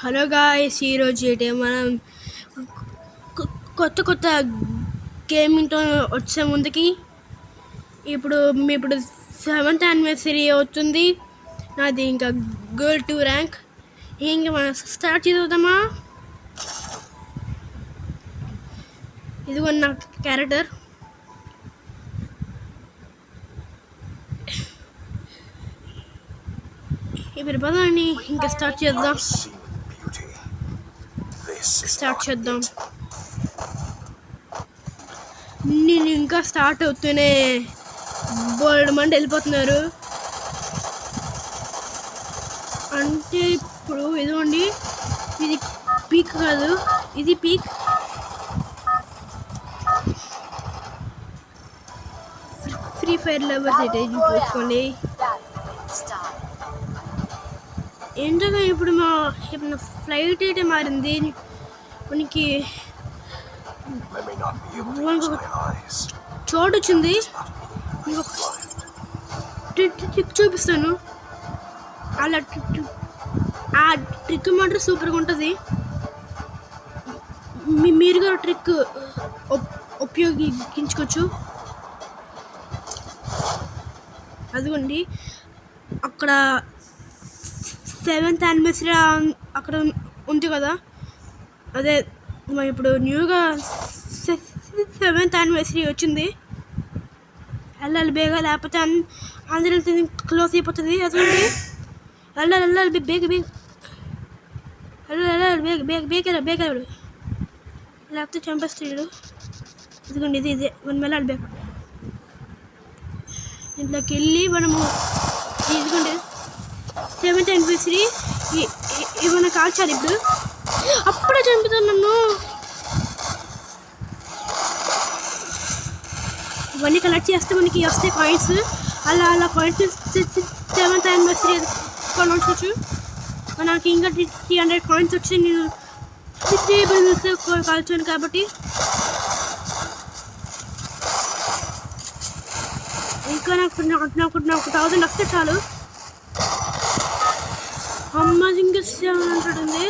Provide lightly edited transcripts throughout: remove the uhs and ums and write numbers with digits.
Hello guys, ఈరోజు ఏంటి మనం కొత్త గేమింగ్తో వచ్చే ముందుకి ఇప్పుడు 7th యానివర్సరీ అవుతుంది నాది. ఇంకా గోల్డ్ 2 ర్యాంక్. ఇంకా మనం స్టార్ట్ చేద్దామా? ఇదిగో నా క్యారెక్టర్. ఇప్పుడు పదాన్ని ఇంకా స్టార్ట్ చేద్దాం. నేను ఇంకా స్టార్ట్ అవుతూనే బోల్డ్ మంది వెళ్ళిపోతున్నారు. అంటే ఇప్పుడు ఇదిగోండి, ఇది పీక్ కాదు, ఇది పీక్. ఫ్రీ ఫైర్ లవర్స్ అయితే చూసుకోండి. ఎందుకంటే ఇప్పుడు నా ఫ్లైట్ అయితే మారింది. మనకి చోటు వచ్చింది. ట్రిక్ చూపిస్తాను. అలా ఆ ట్రిక్ మాత్రం సూపర్గా ఉంటుంది. మీరు కూడా ట్రిక్ ఉపయోగించుకోవచ్చు. అదిగోండి, అక్కడ 7th యానివర్సరీ అక్కడ ఉంది కదా, అదే ఇప్పుడు న్యూగా 7th యానివర్సరీ వచ్చింది. వెళ్ళాలి బేగా, లేకపోతే అందరూ క్లోజ్ అయిపోతుంది. అదిగోండి, వెళ్ళాలి బేగ వెళ్ళాలి, లేకపోతే చంపేస్తాడు. ఇదిగోండి, ఇదే మనం వెళ్ళాలి బేగ. ఇంట్లోకి వెళ్ళి మనము ఇదిగోండి 7th యానివర్సరీ ఏమైనా కాల్చాలి. ఇప్పుడు అప్పుడే చంపుతాను నన్ను. ఇవన్నీ కలెక్ట్ చేస్తే మనకి వస్తాయి కాయిన్స్. అలా కాయిన్స్ 7th యానివర్సరీ కొనుక్కోవచ్చు. నాకు ఇంకా 300 కాయిన్స్ వచ్చి నేను కాల్చాను కాబట్టి ఇంకా నాకు 1000 వస్తే చాలు. అమ్మ ఇంకా 700 ఉంది.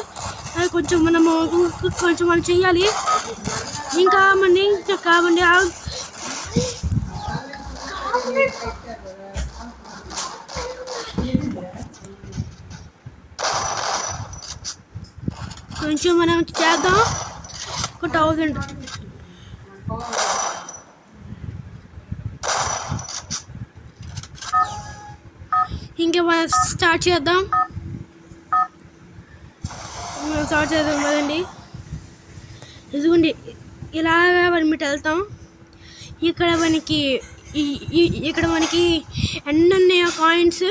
అది కొంచెం మనం చెయ్యాలి. ఇంకా కావండి. కొంచెం మనం చేద్దాం. 1000 ఇంకా మనం స్టార్ట్ చేద్దాం కదండి. ఇదిగోండి, ఇలాగా మనం వెళ్తాం. ఇక్కడ మనకి ఎన్ని ఉన్నాయో కాయిన్స్.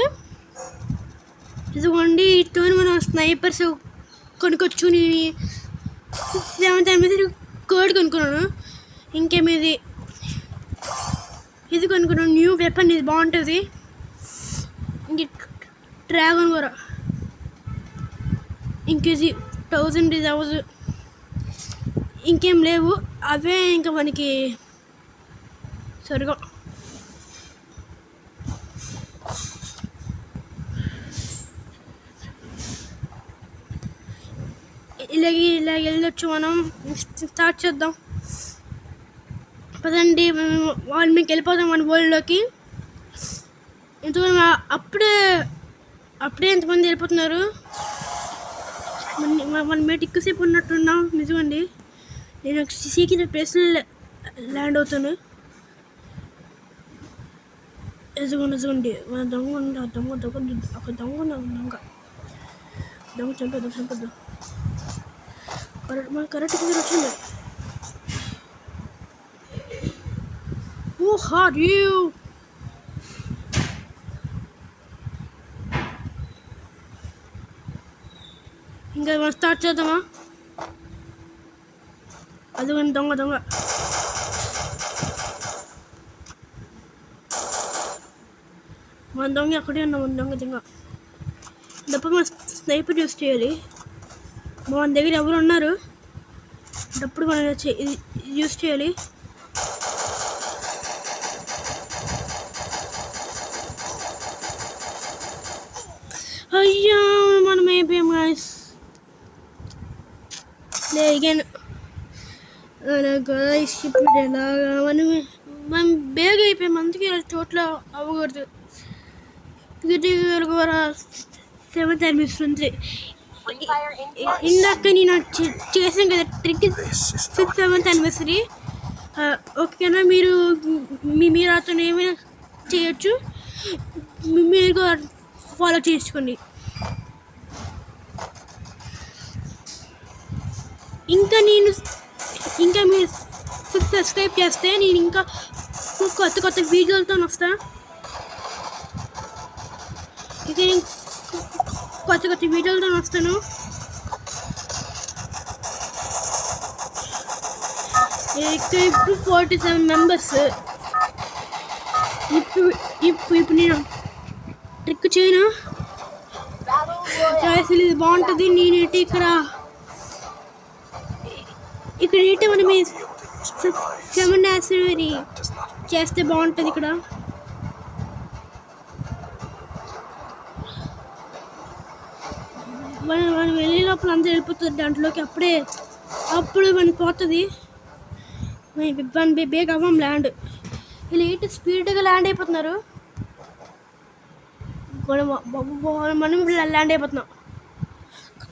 ఇదిగోండి, ఇటు మనం స్నైపర్స్ కొనుక్కొచ్చు. నేను 7th యానివర్సరీ కోడ్ కొనుక్కున్నాను. ఇంకేమిది ఇది కొనుక్కున్నాను, న్యూ వెపన్. ఇది బాగుంటుంది. ఇంక డ్రాగన్ కూడా ఇంకేది 1000 ఇది అవ్వదు. ఇంకేం లేవు, అవే ఇంకా మనకి సరిగా. ఇలా వెళ్ళొచ్చు. మనం స్టార్ట్ చేద్దాం పదండి. వాళ్ళు మీకు వెళ్ళిపోతాం మన వరల్డ్లోకి. ఎంతమంది అప్పుడే ఎంతమంది వెళ్ళిపోతున్నారు. మన మీద ఎక్కువసేపు ఉన్నట్టున్నాం. నిజమండి, నేను సీక్రెట్ ప్లేస్లో ల్యాండ్ అవుతాను. నిజమండి, మన దొంగ చంపేద్దాం. మన కరెక్ట్ వచ్చింది. Who are you? ఇంకా మనం స్టార్ట్ చేద్దామా? అదిగోండి దొంగ. మన దొంగ అక్కడే ఉన్నాం. మన దొంగ డబ్బు మనం స్నైపర్ యూస్ చేయాలి. మన దగ్గర ఎవరు ఉన్నారు, డప్పుడు మనం యూస్ చేయాలి. అయ్యా, మనం అయిపోయాం గాయస్. లేగాను గాయస్. ఇప్పుడు ఎలాగా మనం బేగ అయిపోయి మందికి చోట్ల అవ్వకూడదు. సెవెంత్ అనిపిస్తుంది. ఇందాక నేను చేసాను కదా ట్రిక్, 7th anniversary. ఓకేనా? మీరు అతను ఏమైనా చేయొచ్చు, మీరు ఫాలో చేసుకోండి. ఇంకా మీరు సబ్స్క్రైబ్ చేస్తే నేను ఇంకా కొత్త వీడియోలతో వస్తా. ఇక నేను కొత్త వీడియోలతో వస్తాను. ఇప్పుడు 47 మెంబర్స్. ఇప్పుడు నేను ట్రిక్ చేయను. అసలు ఇది బాగుంటుంది. నేనైతే ఇక్కడ ఏంటి మనం 7th anniversary చేస్తే బాగుంటుంది. ఇక్కడ మనం వెళ్ళే లోపల అందరూ వెళ్ళిపోతుంది దాంట్లోకి. అప్పుడు మనం పోతుంది. బేగ్ అవ్వం ల్యాండ్. ఇలా ఏంటి స్పీడ్గా ల్యాండ్ అయిపోతున్నారు. మనం ల్యాండ్ అయిపోతున్నాం.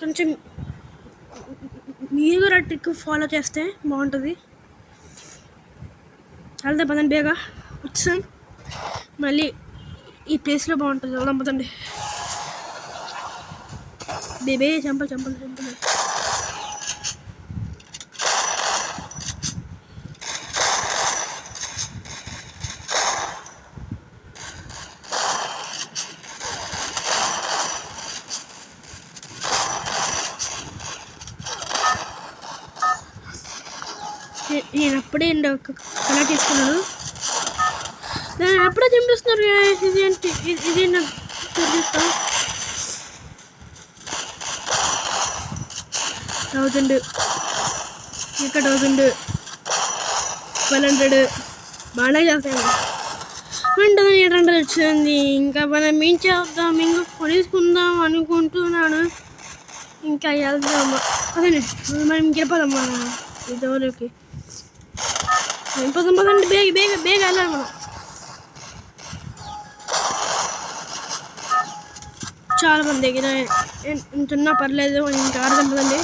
కొంచెం మీరు కూడా ట్రిక్ ఫాలో చేస్తే బాగుంటుంది. వెళ్తే పదండి, బేగా వచ్చాం. మళ్ళీ ఈ ప్లేస్లో బాగుంటుంది. వెళ్దాం పదండి. బేబే చంపలు. నేను అప్పుడే కనెక్ట్ చేసుకున్నాను. నేను అప్పుడే చంపిస్తున్నారు. ఇది నాకు చూపిస్తా. 1000 ఇక్కడ 1000 1200 బాగా చేస్తాను. 800 వచ్చింది. ఇంకా మనం ఏం చేద్దాం, ఇంకా కొనేసుకుందాం అనుకుంటున్నాను. ఇంకా వెళ్దాం అదే మనం గెలిపోదాం. మనం ఇదివరకు పదండి, బేగ వెళ్ళాలి మనం. చాలా మంది దగ్గర ఎంతున్నా పర్లేదు, ఇంకా ఆడదండి.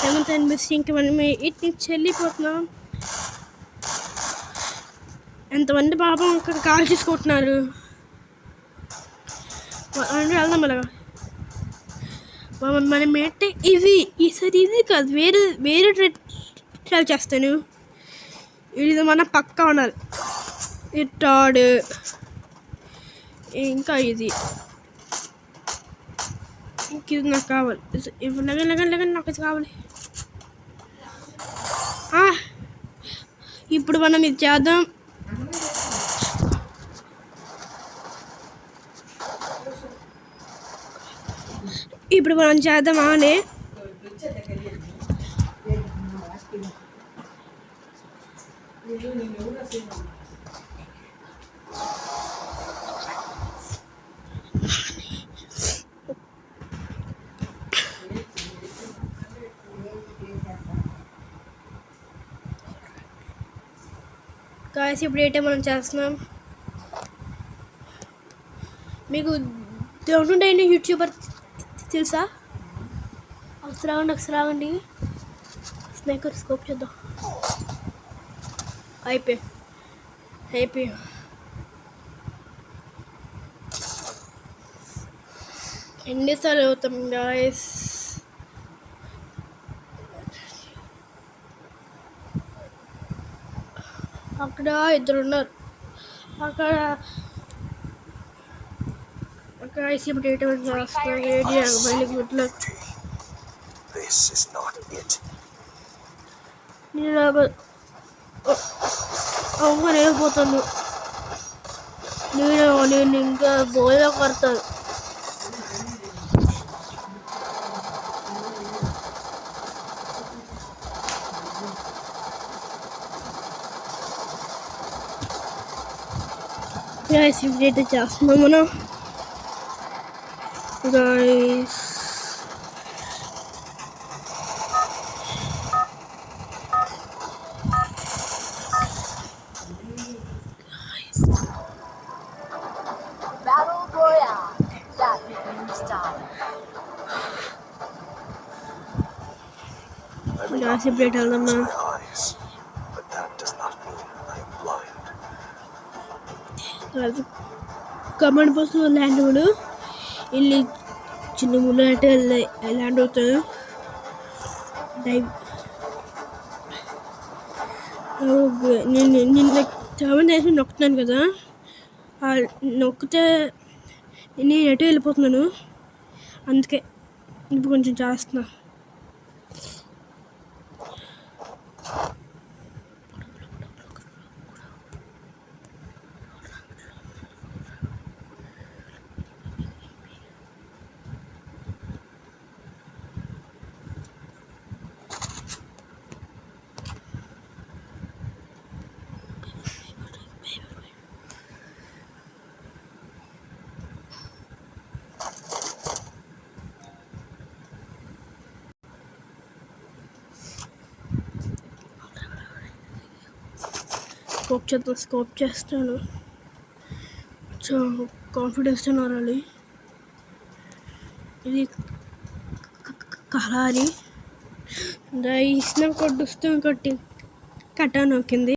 7th anniversary ఇంకా మనం ఇటు నుంచి వెళ్ళిపోతున్నాం. ఎంతమంది పాపం ఇక్కడ కాల్ చేసుకుంటున్నారు. వెళ్దాం అలాగా. మనం ఏంటంటే ఈసారి ఇది కాదు, వేరే ట్రై చేస్తాను. ఇది మన పక్కా ఉండాలి. థర్డ్ ఇంకా ఇది నాకు కావాలి. లగన్ నాకు ఇది కావాలి. ఇప్పుడు మనం ఇది చేద్దాం. అని గాయస్ ఇప్పుడు ఏంటో మనం చేస్తున్నాం. మీకు దేవుడు యూట్యూబర్ తెలుసా? ఒకసారి రావండి. స్నేకర్ స్కోప్ చేద్దాం. అయిపోయి ఎన్నిసార్లు అవుతాం గాయస్. అక్కడ ఇద్దరు ఉన్నారు. అక్కడ ఇప్పుడు అవ్వలేకపోతాను. నేను ఇంకా బోయలో కడతాను. ఇప్పుడు చేస్తున్నాం మనం గాయస్. సెపరేట్ వెళ్దామా? కమాండ్ పోస్ట్ ల్యాండ్ కూడా ಇಲ್ಲಿ చిన్న ముళ్ళంటే ల్యాండ్ అవుతాడు. నిన్న చాలామంది వేసి నొక్కుతున్నాను కదా, నొక్కితే నేను ఎటు వెళ్ళిపోతున్నాను, అందుకే ఇప్పుడు కొంచెం చేస్తున్నా. స్కోప్ చేస్తాను. సో కాన్ఫిడెన్స్తో మారాలి. ఇది కలారి ఇష్టం కొట్టిస్తూ ఇంకోటి కట్టాను కింది.